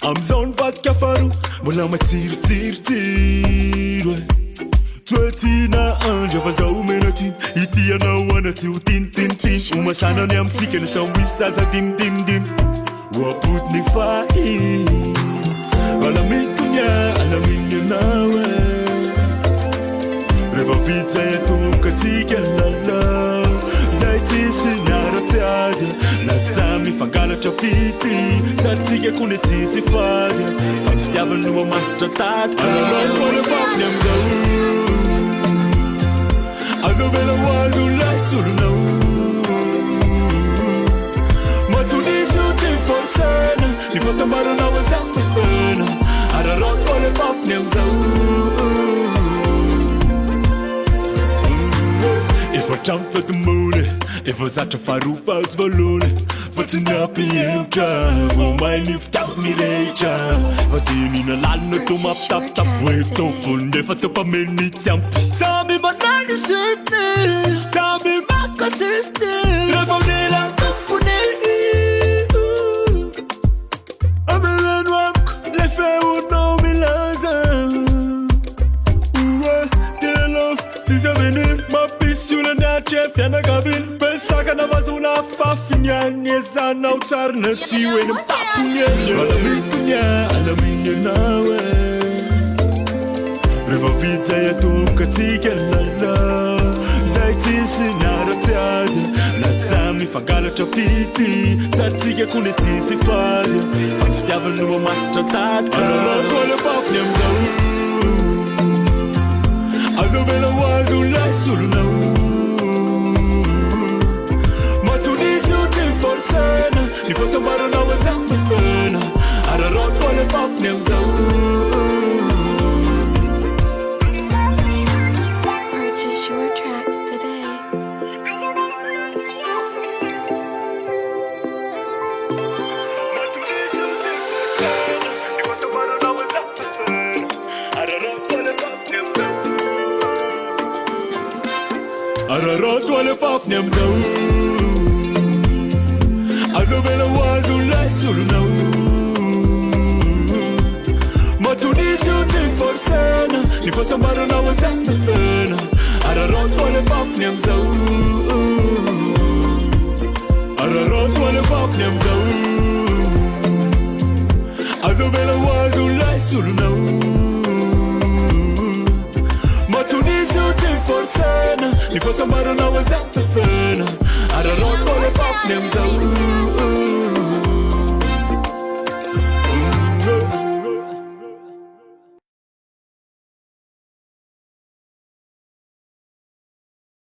am'zao ny vadika faroa mbola matsirotsirotsiro toetina andra fa zao menaty itianao anaty ho tinitinitiny omasanany amitsika ny samboisy sasa dimidimidimy oapotiny fahy valamitony alaminy anao rehefa vidy zay atombokatsika lala zay tsisy niaratsy azy na samy fangalatra fity sady tsika kony tsisy fady fa ny fitiavany no mamahitra tatika alalakole fafiny am'zao azo vela hoazo laisolonao matoniso ty forsena ny fasambaranao azafefena ararakole fafiny am'zao efa trampifetomone efa zatra farofazy valone fa tsy niampihevitra vomay ny fitiava mirehitra fa dinina lalina to mampitapitapy hoe tompony nefa topamenitsy ampy samy manany sity samy makasisty rehefa nila tompony ameleno amiko le feonao milaza tilelof tsisy avenir mampisyolany atry fianakaviny pesaka navazona fafiniany ezanao tsara na tsy hoeny mitapony alaminy alaminy anao rehefa vidy zay atombokatsika lala zay tsisy niaratsy azy na samy fangalatra fity sady tsika kony tsisy fady fa ny fitiavany no mamahitra tatika alalakole fafiny am'zao azo vela hoazo laisolonao matoniso ty forsena ny fasambaranao azafefena ararakole fafiny am'zao Purchase your tracks today. ararakole fafiny am'zao azo vela hoazo laisolonao matoniso ty forsena ny fasambaranao azafefena ararakole fafiny am'zao ararakole fafiny am'zao azo vela hoazo laisolonao matoniso ty forsena ny fasambaranao azafefena ararakole fafiny am'zao